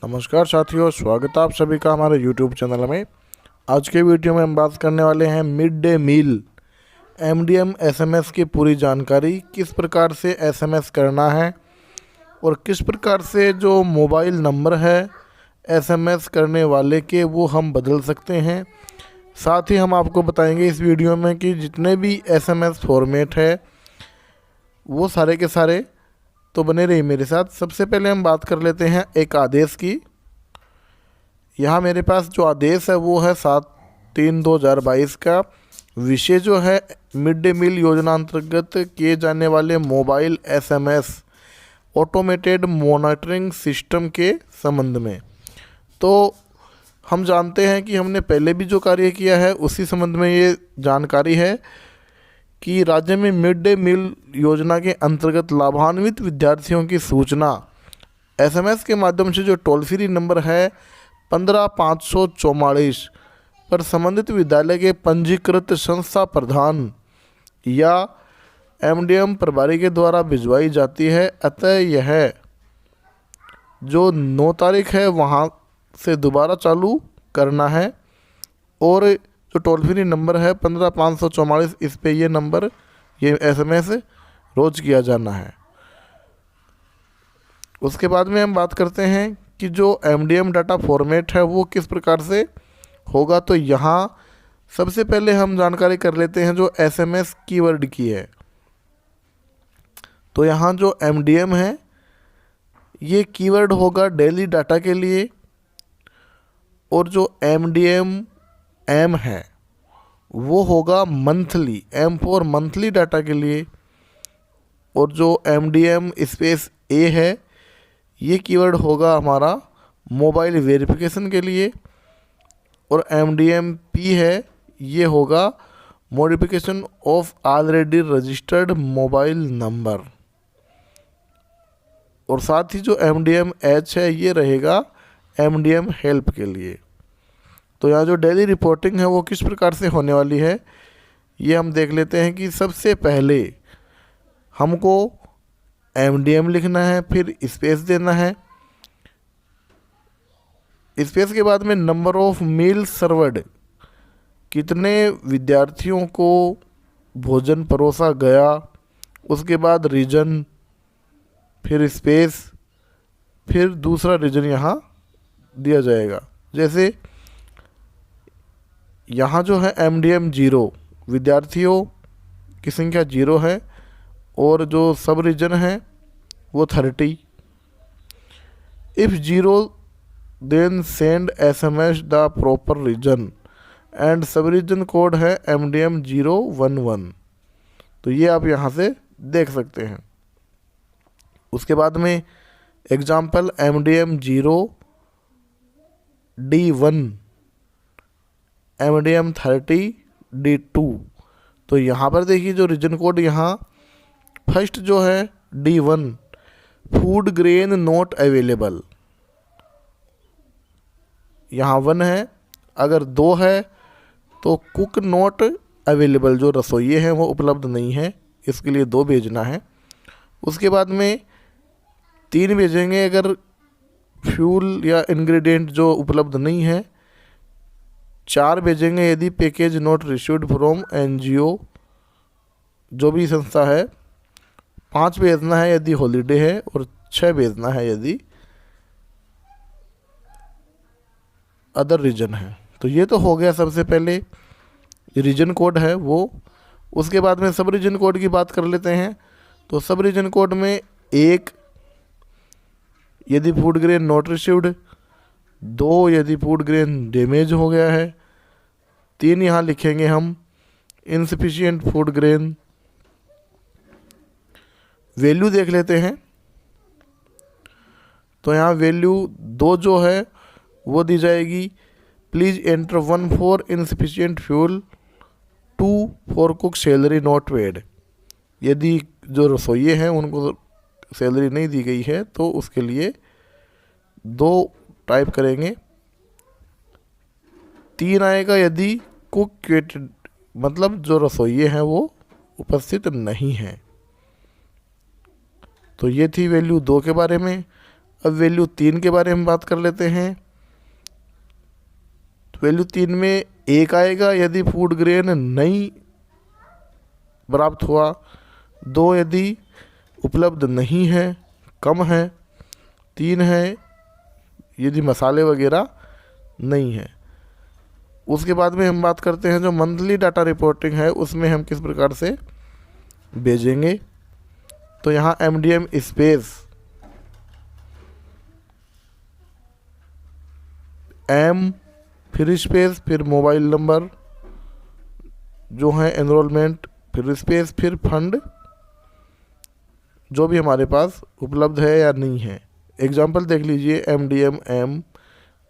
नमस्कार साथियों, स्वागत है आप सभी का हमारे YouTube चैनल में। आज के वीडियो में हम बात करने वाले हैं mid day meal MDM SMS की पूरी जानकारी, किस प्रकार से एसएमएस करना है और किस प्रकार से जो मोबाइल नंबर है एसएमएस करने वाले के वो हम बदल सकते हैं। साथ ही हम आपको बताएंगे इस वीडियो में कि जितने भी एसएमएस फॉर्मेट है वो सारे के सारे, तो बने रहिए मेरे साथ। सबसे पहले हम बात कर लेते हैं एक आदेश की। यहाँ मेरे पास जो आदेश है वो है 7/3/2022 का। विषय जो है मिड डे मील योजना अंतर्गत किए जाने वाले mobile SMS automated monitoring system के संबंध में। तो हम जानते हैं कि हमने पहले भी जो कार्य किया है उसी संबंध में ये जानकारी है कि राज्य में मिड डे मील योजना के अंतर्गत लाभान्वित विद्यार्थियों की सूचना एसएमएस के माध्यम से जो टोल फ्री नंबर है 15/544 पर संबंधित विद्यालय के पंजीकृत संस्था प्रधान या एमडीएम प्रभारी के द्वारा भिजवाई जाती है। अतः यह जो 9 तारीख है वहाँ से दोबारा चालू करना है और जो टोल फ्री नंबर है 15/544 इस पे ये नंबर, ये एसएमएस रोज किया जाना है। उसके बाद में हम बात करते हैं कि जो एमडीएम डाटा फॉर्मेट है वो किस प्रकार से होगा। तो यहाँ सबसे पहले हम जानकारी कर लेते हैं जो एसएमएस कीवर्ड की है। तो यहाँ जो एमडीएम है ये कीवर्ड होगा डेली डाटा के लिए, और जो एमडीएम एम है वो होगा monthly, M for monthly data के लिए। और जो एमडीएम स्पेस ए है ये कीवर्ड होगा हमारा मोबाइल वेरिफिकेशन के लिए, और एमडीएम पी है ये होगा modification of already registered mobile number. और साथ ही जो एमडीएम एच है ये रहेगा एमडीएम हेल्प के लिए। तो यहाँ जो डेली रिपोर्टिंग है वो किस प्रकार से होने वाली है ये हम देख लेते हैं कि सबसे पहले हमको एमडीएम लिखना है, फिर स्पेस देना है। स्पेस के बाद में नंबर ऑफ मील सर्वर्ड, कितने विद्यार्थियों को भोजन परोसा गया। उसके बाद रीजन, फिर स्पेस, फिर दूसरा रीजन यहाँ दिया जाएगा। जैसे यहाँ जो है एमडीएम 0 विद्यार्थियों की संख्या 0 है, और जो सब रीजन है वो 30। If 0 then send SMS the proper reason and sub reason code है एमडीएम 011। तो ये आप यहाँ से देख सकते हैं। उसके बाद में example MDM 0D1 MDM 30D2। तो यहाँ पर देखिए जो रीजन कोड यहाँ फर्स्ट जो है D1 food grain not available, यहाँ 1 है। अगर 2 है तो कुक नॉट अवेलेबल, जो रसोइये हैं वो उपलब्ध नहीं है, इसके लिए 2 भेजना है। उसके बाद में 3 भेजेंगे अगर फ्यूल या इंग्रेडिएंट जो उपलब्ध नहीं है। 4 भेजेंगे यदि package not received from NGO, जो भी संस्था है। 5 भेजना है यदि हॉलीडे है, और 6 भेजना है यदि अदर रीजन है। तो ये तो हो गया सबसे पहले रीजन कोड है वो। उसके बाद में सब रीजन कोड की बात कर लेते हैं। तो सब रीजन कोड में 1 यदि फूड ग्रेन नॉट रिसीव्ड, 2 यदि फूड ग्रेन डैमेज हो गया है, 3 यहाँ लिखेंगे हम इनसफिशिएंट फूड ग्रेन। वैल्यू देख लेते हैं। तो यहाँ वैल्यू 2 जो है वो दी जाएगी, please enter 1 for insufficient fuel, 2 for cook salary not paid. यदि जो रसोइये हैं उनको सैलरी नहीं दी गई है तो उसके लिए 2 टाइप करेंगे। 3 आएगा यदि कुक क्वेटेड, मतलब जो रसोइये हैं वो उपस्थित नहीं हैं। तो ये थी वैल्यू 2 के बारे में। अब वैल्यू 3 के बारे में बात कर लेते हैं। तो वैल्यू 3 में 1 आएगा यदि फूड ग्रेन नहीं प्राप्त हुआ, 2 यदि उपलब्ध नहीं है, कम है, 3 है यदि मसाले वगैरह नहीं है। उसके बाद में हम बात करते हैं जो मंथली डाटा रिपोर्टिंग है उसमें हम किस प्रकार से भेजेंगे। तो यहाँ MDM स्पेस M फिर स्पेस फिर मोबाइल नंबर जो है एनरोलमेंट, फिर स्पेस फिर फंड जो भी हमारे पास उपलब्ध है या नहीं है। एग्जाम्पल देख लीजिए, MDM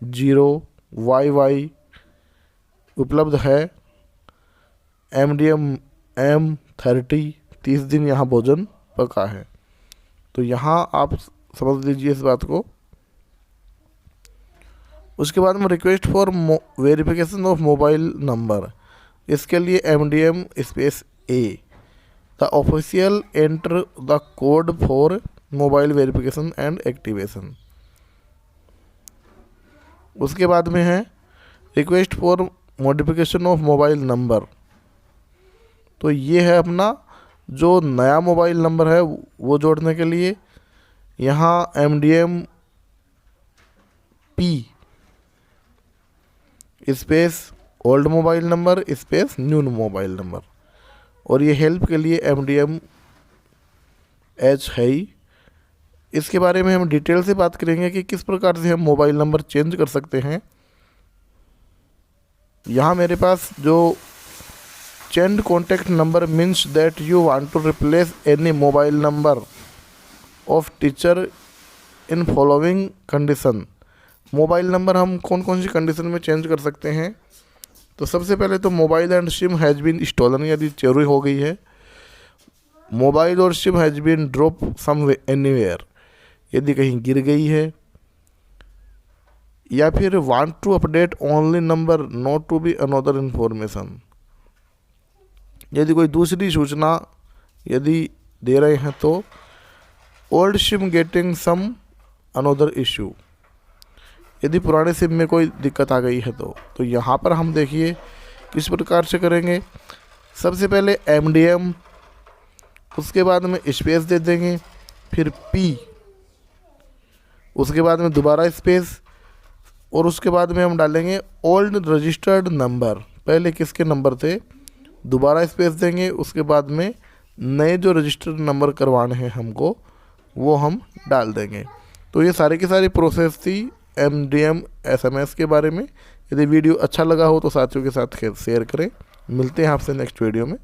M0YY उपलब्ध है, MDM M30 30 दिन यहाँ भोजन पका है। तो यहाँ आप समझ लीजिए इस बात को। उसके बाद में request for verification of mobile number, इसके लिए MDM space A the official enter the code for mobile verification and activation. उसके बाद में है request for modification of mobile number. तो ये है अपना जो नया मोबाइल नंबर है वो जोड़ने के लिए यहाँ MDM P space old mobile number space new mobile number, और ये हेल्प के लिए MDM H है ही। इसके बारे में हम डिटेल से बात करेंगे कि किस प्रकार से हम मोबाइल नंबर चेंज कर सकते हैं। यहाँ मेरे पास जो change contact number means that you want to replace any mobile number of teacher in following condition. Mobile number हम कौन कौन सी कंडीशन में चेंज कर सकते हैं। तो सबसे पहले तो mobile and sim has been stolen, यदि चोरी हो गई है। मोबाइल और sim has been drop some anywhere, यदि कहीं गिर गई है। या फिर want to update only number not to be another information, यदि कोई दूसरी सूचना यदि दे रहे हैं। तो old sim getting some another issue, यदि पुराने सिम में कोई दिक्कत आ गई है तो यहाँ पर हम देखिए किस प्रकार से करेंगे। सबसे पहले MDM, उसके बाद में स्पेस दे देंगे, फिर P, उसके बाद में दोबारा स्पेस, और उसके बाद में हम डालेंगे ओल्ड रजिस्टर्ड नंबर, पहले किसके नंबर थे, दोबारा स्पेस देंगे। उसके बाद में नए जो रजिस्टर्ड नंबर करवाने हैं हमको वो हम डाल देंगे। तो ये सारी की सारी प्रोसेस थी MDM SMS के बारे में। यदि वीडियो अच्छा लगा हो तो साथियों के साथ शेयर करें। मिलते हैं आपसे नेक्स्ट वीडियो में।